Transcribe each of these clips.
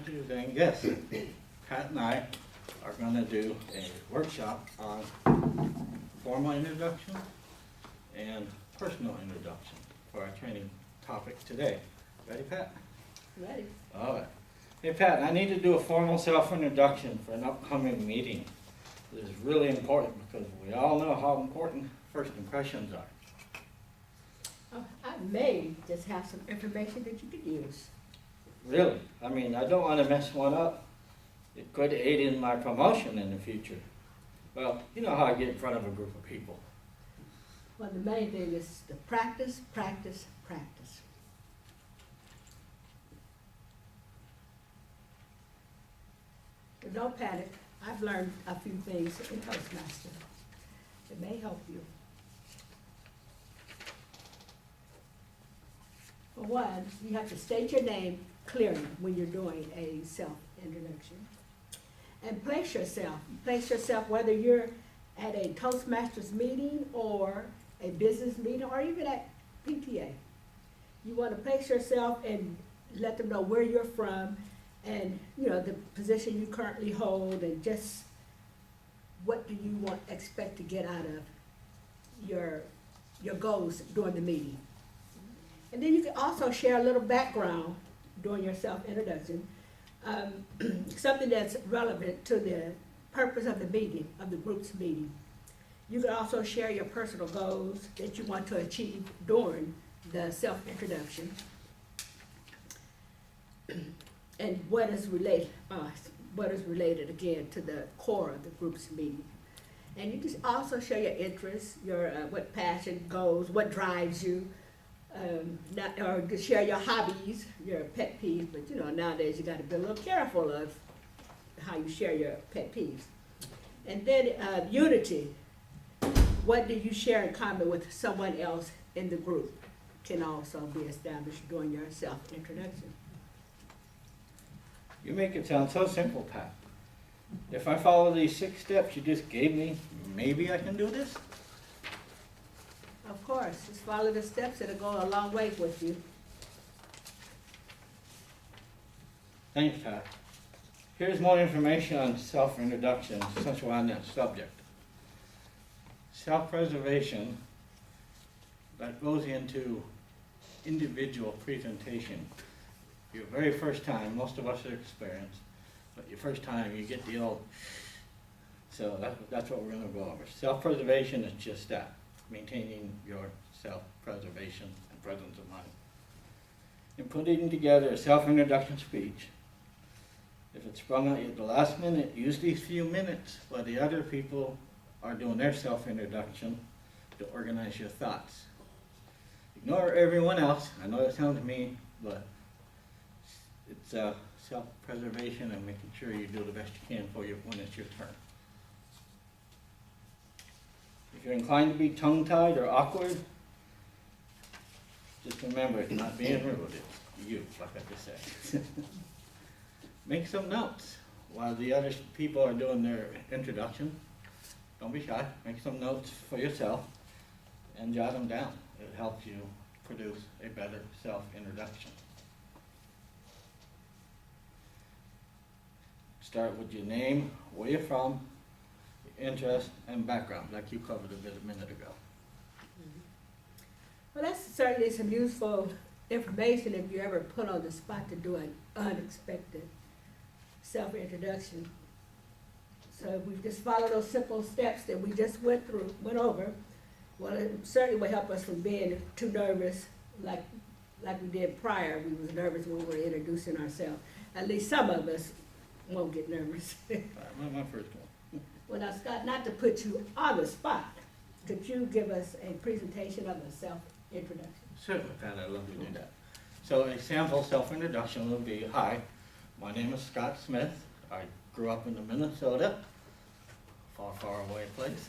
saying, yes, Pat and I are gonna do a workshop on formal introduction and personal introduction for our training topic today. Ready, Pat? Ready. All right. Hey, Pat, I need to do a formal self-introduction for an upcoming meeting. This is really important because we all know how important first impressions are. I may just have some information that you could use. Really? I mean, I don't want to mess one up. It could aid in my promotion in the future. Well, you know how I get in front of a group of people. Well, the main thing is to practice, practice, practice. But don't panic. I've learned a few things in Toastmaster. It may help you. For one, you have to state your name clearly when you're doing a self-introduction. And place yourself whether you're at a Toastmasters meeting or a business meeting or even at PTA. You want to place yourself and let them know where you're from and, you know, the position you currently hold and just what do you expect to get out of your goals during the meeting. And then you can also share a little background during your self-introduction, something that's relevant to the purpose of the meeting, of the group's meeting. You can also share your personal goals that you want to achieve during the self-introduction and what is related again to the core of the group's meeting. And you can also share your interests, your what passion, goals, what drives you, or to share your hobbies, your pet peeves. But you know, nowadays you got to be a little careful of how you share your pet peeves. And then unity. What do you share in common with someone else in the group can also be established during your self-introduction. You make it sound so simple, Pat. If I follow these 6 steps you just gave me, maybe I can do this? Of course, just follow the steps. It'll go a long way with you. Thanks, Pat. Here's more information on self-introduction since we're on that subject. Self-preservation, that goes into individual presentation. Your very first time, most of us are experienced, but your first time you get the old, so that's what we're going to go over. Self-preservation is just that, maintaining your self-preservation and presence of mind. And putting together a self-introduction speech. If it's sprung out at the last minute, use these few minutes while the other people are doing their self-introduction to organize your thoughts. Ignore everyone else. I know that sounds mean, but it's self-preservation and making sure you do the best you can for you when it's your turn. If you're inclined to be tongue-tied or awkward, just remember it's not being rude, it's you, like I just said. Make some notes while the other people are doing their introduction. Don't be shy. Make some notes for yourself and jot them down. It helps you produce a better self-introduction. Start with your name, where you're from, your interest, and background, like you covered a bit a minute ago. Well, that's certainly some useful information if you're ever put on the spot to do an unexpected self-introduction. So if we just follow those simple steps that we just went over, well, it certainly will help us from being too nervous like we did prior. We was nervous when we were introducing ourselves. At least some of us won't get nervous. My first one. Well, now, Scott, not to put you on the spot, could you give us a presentation of a self-introduction? Certainly, Pat, I'd love to do that. So a sample self-introduction will be, hi, my name is Scott Smith. I grew up in Minnesota, far, far away place.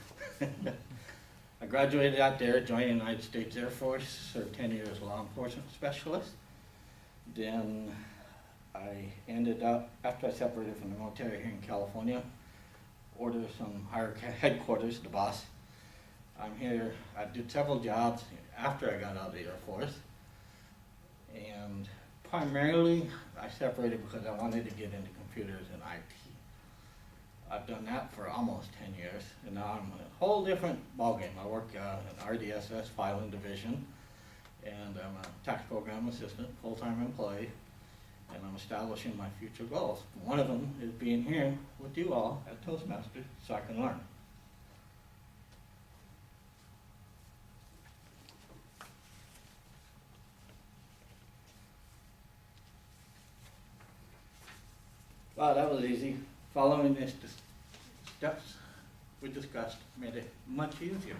I graduated out there, joined the United States Air Force, served 10 years as a law enforcement specialist. Then I ended up, after I separated from the military here in California, ordered some higher headquarters, the boss. I'm here, I did several jobs after I got out of the Air Force, and Primarily, I separated because I wanted to get into computers and IT. I've done that for almost 10 years, and now I'm in a whole different ballgame. I work in RDSS filing division, and I'm a tax program assistant, full-time employee, and I'm establishing my future goals. One of them is being here with you all at Toastmasters so I can learn. Wow, that was easy. Following these steps we discussed made it much easier.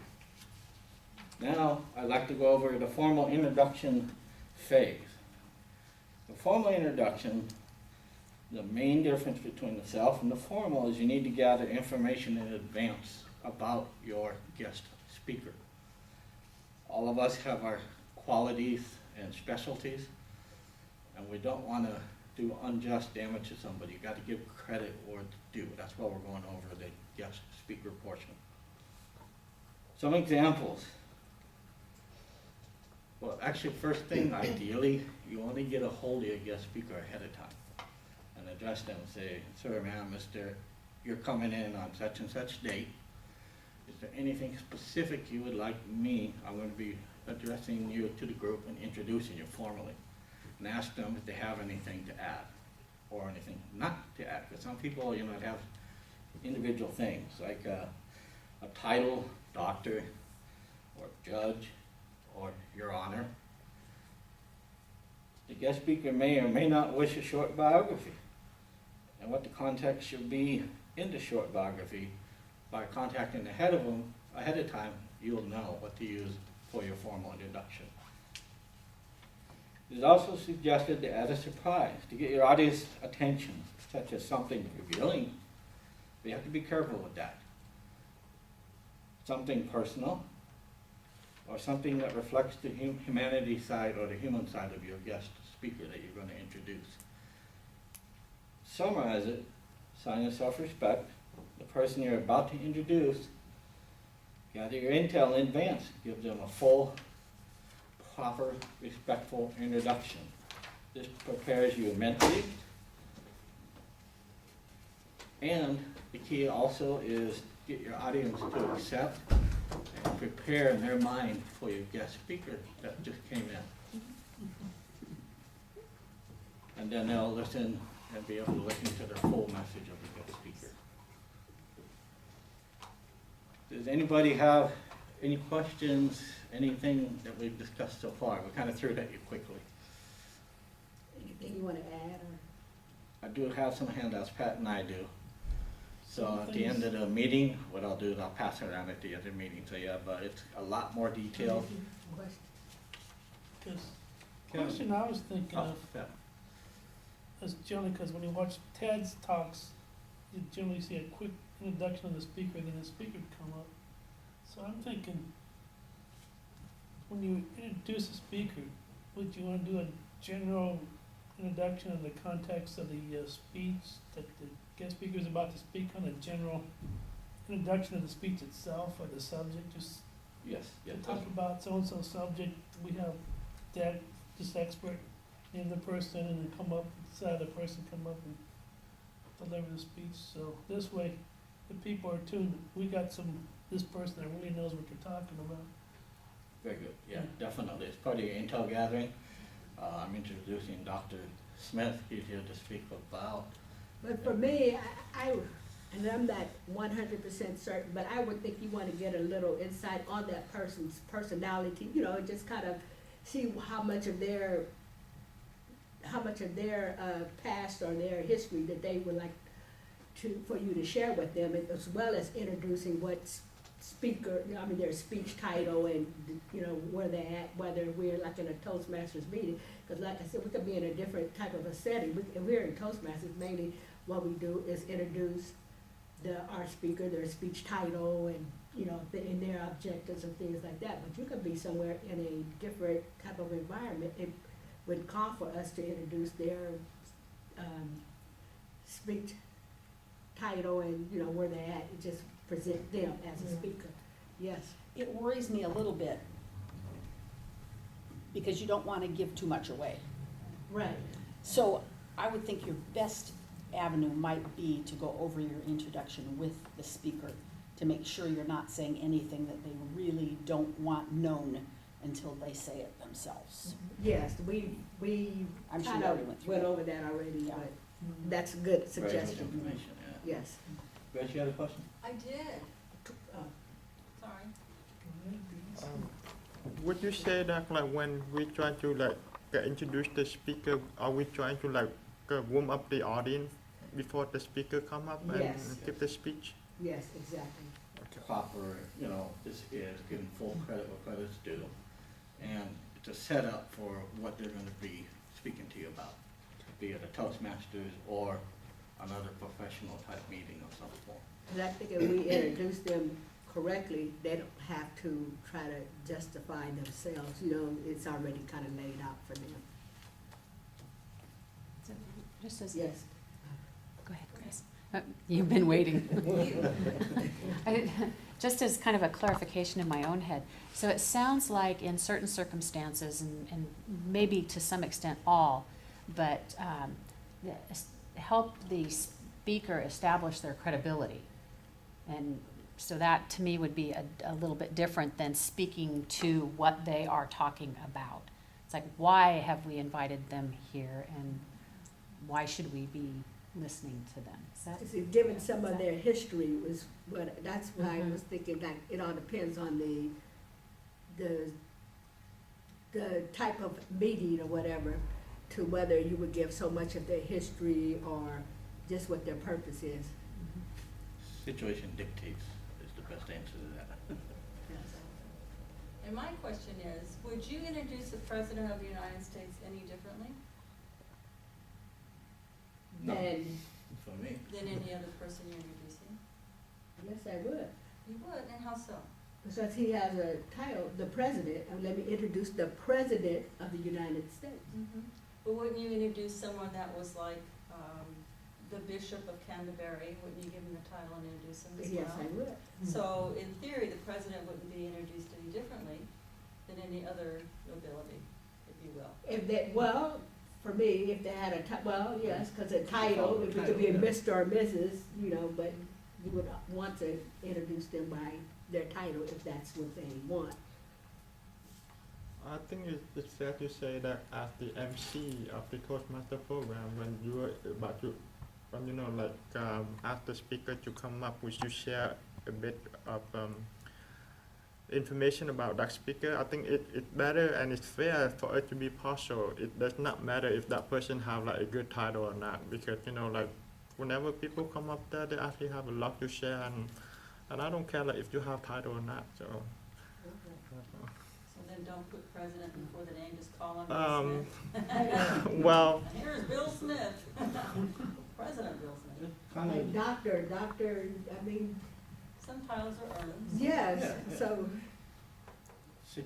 Now, I'd like to go over the formal introduction phase. The formal introduction, the main difference between the self and the formal is you need to gather information in advance about your guest speaker. All of us have our qualities and specialties, and we don't want to do unjust damage to somebody. You got to give credit where it's due. That's why we're going over the guest speaker portion. Some examples. Well, actually, first thing, ideally, you want to get a hold of your guest speaker ahead of time and address them and say, sir, ma'am, mister, you're coming in on such and such date. Is there anything specific you would like me? I'm going to be addressing you to the group and introducing you formally. And ask them if they have anything to add or anything not to add. Because some people, have individual things like a title, doctor, or judge, or your honor. The guest speaker may or may not wish a short biography. And what the context should be in the short biography, by contacting ahead of time, you'll know what to use for your formal introduction. It is also suggested to add a surprise to get your audience attention, such as something revealing. But you have to be careful with that. Something personal, or something that reflects the humanity side or the human side of your guest speaker that you're going to introduce. Summarize it, sign of self-respect, the person you're about to introduce. Gather your intel in advance, give them a full, proper, respectful introduction. This prepares you mentally, and the key also is get your audience to accept and prepare in their mind for your guest speaker that just came in. And then they'll listen and be able to listen to the full message of the guest speaker. Does anybody have any questions, anything that we've discussed so far? We kind of threw it at you quickly. Anything you want to add? Or? I do have some handouts, Pat and I do. So at the end of the meeting, what I'll do is I'll pass it around at the other meeting. So yeah, but it's a lot more detailed. Because question I was thinking of is generally because when you watch TED's talks, you generally see a quick introduction of the speaker, then the speaker would come up. So I'm thinking, when you introduce a speaker, would you want to do a general introduction of the context of the speech that the guest speaker is about to speak on, a general introduction of the speech itself or the subject, just Yes. to talk about so-and-so subject, we have that, this expert, name the person, and then come up, decide the person come up and deliver the speech. So this way, the people are tuned, we got this person that really knows what you're talking about. Very good. Yeah, definitely. It's part of your intel gathering. I'm introducing Dr. Smith. He's here to speak about. But for me, and I'm not 100% certain, but I would think you want to get a little insight on that person's personality, just kind of see how much of their past or their history that they would like for you to share with them, as well as introducing what speaker, their speech title and, where they're at, whether we're like in a Toastmasters meeting. Because like I said, we could be in a different type of a setting. If we're in Toastmasters, mainly what we do is introduce our speaker, their speech title, and, in their objectives and things like that. But you could be somewhere in a different type of environment. It would call for us to introduce their speech title and, where they're at, and just present them as a speaker. Yes. It worries me a little bit because you don't want to give too much away. Right. So I would think your best avenue might be to go over your introduction with the speaker to make sure you're not saying anything that they really don't want known until they say it themselves. Yes, we I'm sure kind you already of went through went it. over that already, Yeah. but that's a good Very good suggestion. information, yeah. Yes. Reg, you had a question? I did, Uh, sorry. Would you say that like when we try to like introduce the speaker, are we trying to like warm up the audience before the speaker come up Yes. and give the speech? Yes, exactly. Proper, this is giving full credit where credit's due. And it's a setup for what they're gonna be speaking to you about, be it a Toastmasters or another professional type meeting of some form. Because I think if we introduce them correctly, they don't have to try to justify themselves, it's already kind of laid out for them. So, just as, Yes. go ahead, Chris. You've been waiting. Just as kind of a clarification in my own head. So it sounds like in certain circumstances, and maybe to some extent all, but help the speaker establish their credibility. And so that to me would be a little bit different than speaking to what they are talking about. It's like, why have we invited them here, and why should we be listening to them? Is that? See, given some of their history was that's why I was thinking like it all depends on the type of meeting or whatever, to whether you would give so much of their history or just what their purpose is. Situation dictates is the best answer to that. And my question is, would you introduce the President of the United States any differently No. And For me, than any other person you're introducing? yes, I would. You would, and how so? Because he has a title, the president, and let me introduce the president of the United States. But wouldn't you introduce someone that was like, the Bishop of Canterbury, wouldn't you give him the title and introduce him as well? Yes, I would. So in theory, the president wouldn't be introduced any differently than any other nobility, if you will. If they, well, for me, if they had a well, yes, because a title, if it could be a Title, yeah. Mr. or Mrs., but you would want to introduce them by their title if that's what they want. I think it's fair to say that as the MC of the Toastmaster program, when you are about to, ask the speaker to come up, would you share a bit of information about that speaker? I think it's better and it's fair for it to be partial. It does not matter if that person have like a good title or not, because whenever people come up there, they actually have a lot to share, and I don't care like if you have title or not. So. So then don't put president before the name, just call him Bill Smith. Well, Here's Bill Smith. President Bill Smith. kind Like of, doctor, Some titles are earned. yes, Yeah. so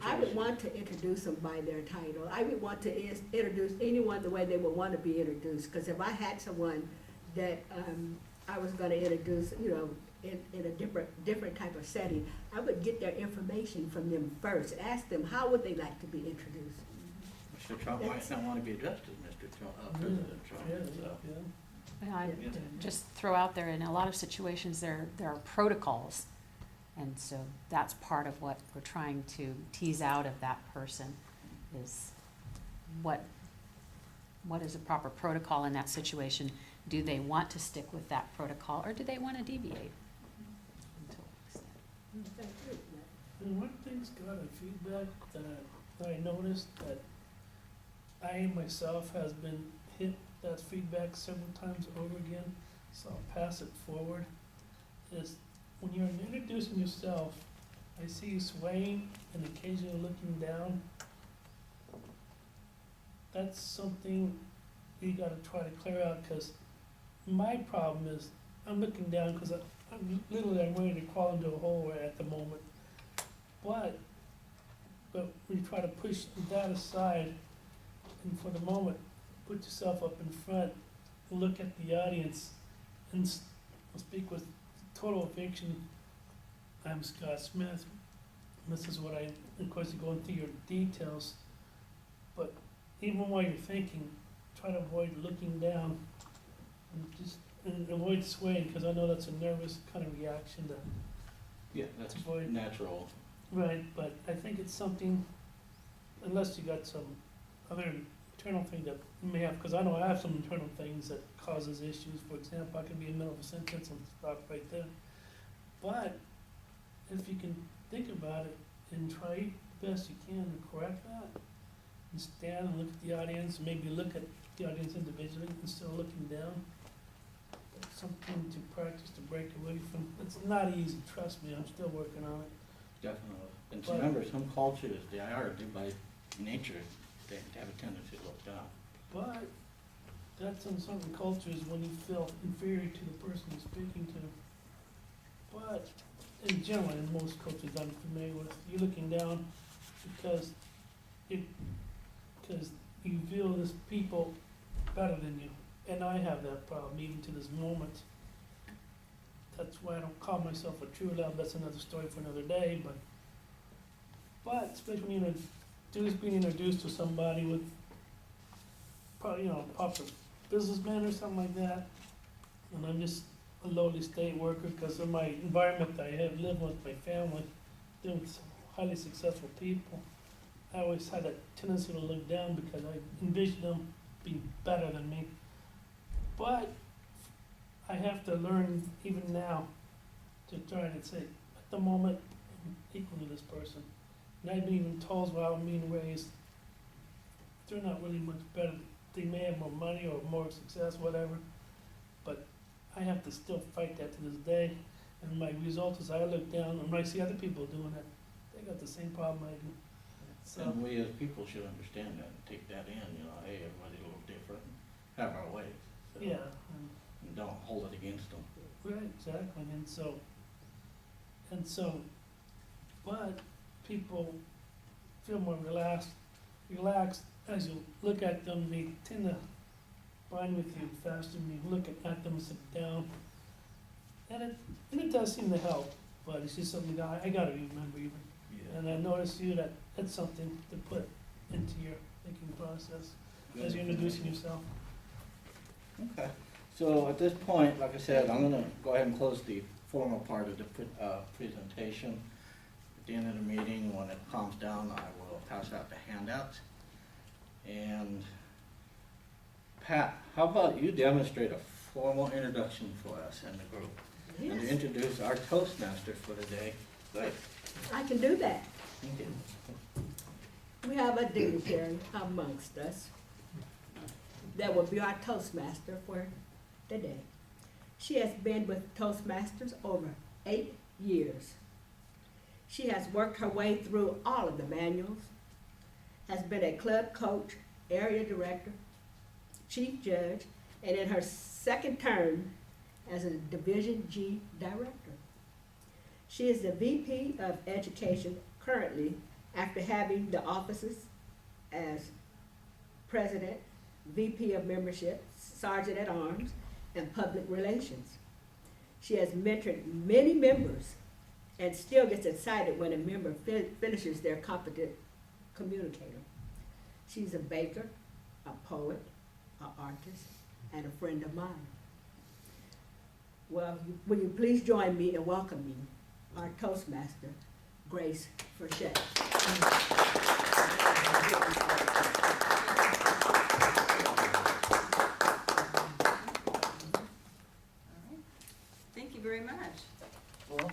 I would situation. want to introduce them by their title. I would want to introduce anyone the way they would want to be introduced, because if I had someone that I was going to introduce, in a different type of setting, I would get their information from them first, ask them how would they like to be introduced. Mr. Trump might not want to be addressed as Mr. Trump, President Trump, Yeah, so. yeah. Well, I Yeah. just throw out there, in a lot of situations, there are protocols. And so that's part of what we're trying to tease out of that person, is what is a proper protocol in that situation? Do they want to stick with that protocol, or do they want to deviate? To an extent. And one thing's got a feedback that I noticed that I myself has been hit that feedback several times over again, so I'll pass it forward, is when you're introducing yourself, I see you swaying and occasionally looking down. That's something you gotta try to clear out, because my problem is, I'm looking down because I'm ready to crawl into a hole right at the moment. But when you try to push that aside, and for the moment, put yourself up in front, look at the audience, and speak with total affection. I'm Scott Smith. This is what of course, you're going through your details, but even while you're thinking, try to avoid looking down and avoid swaying, because I know that's a nervous kind of reaction to, Yeah, that's Avoid- natural. right, but I think it's something, unless you got some other internal thing that you may have, because I know I have some internal things that causes issues. For example, I can be in the middle of a sentence and stop right there. But if you can think about it and try the best you can to correct that, and stand and look at the audience, and maybe look at the audience individually instead of looking down. It's something to practice to break away from. It's not easy, trust me, I'm still working on it. Definitely. And But- remember, some cultures, they are, by nature, they have a tendency to look down. But that's in certain cultures when you feel inferior to the person you're speaking to. But in general, in most cultures I'm familiar with, you're looking down because you feel there's people better than you. And I have that problem even to this moment. That's why I don't call myself a true love. That's another story for another day. But especially when you're being introduced to somebody with probably, popular businessman or something like that, and I'm just a lowly state worker because of my environment that I have lived with, my family, dealing with some highly successful people. I always had a tendency to look down because I envisioned them being better than me. But I have to learn even now to try to say, at the moment, I'm equal to this person. And I've been even told while I'm being raised, they're not really much better. They may have more money or more success, whatever, but I have to still fight that to this day. And my result is I look down and when I see other people doing it, they got the same problem I do. So, And we as people should understand that and take that in, hey, everybody's a little different, have our ways. So, yeah, and don't hold it against them. right, exactly, and so, but people feel more relaxed as you look at them, they tend to bind with you faster when you look at them, sit down. And it does seem to help, but it's just something that I gotta remember even. And I noticed you that's something to put into your thinking process as you're introducing yourself. Okay, so at this point, like I said, I'm gonna go ahead and close the formal part of the presentation. At the end of the meeting, when it calms down, I will pass out the handouts. And Pat, how about you demonstrate a formal introduction for us and the group? And to Yes, introduce our Toastmaster for the day. Good. I can do that. Thank you. We have a dignitary amongst us that will be our Toastmaster for the day. She has been with Toastmasters over 8 years. She has worked her way through all of the manuals, has been a club coach, area director, chief judge, and in her second term as a Division G director. She is the VP of Education currently after having the offices as President, VP of Membership, Sergeant at Arms, and Public Relations. She has mentored many members and still gets excited when a member finishes their competent communicator. She's a baker, a poet, an artist, and a friend of mine. Well, will you please join me in welcoming our Toastmaster, Grace Frechette. Thank you very much. Well,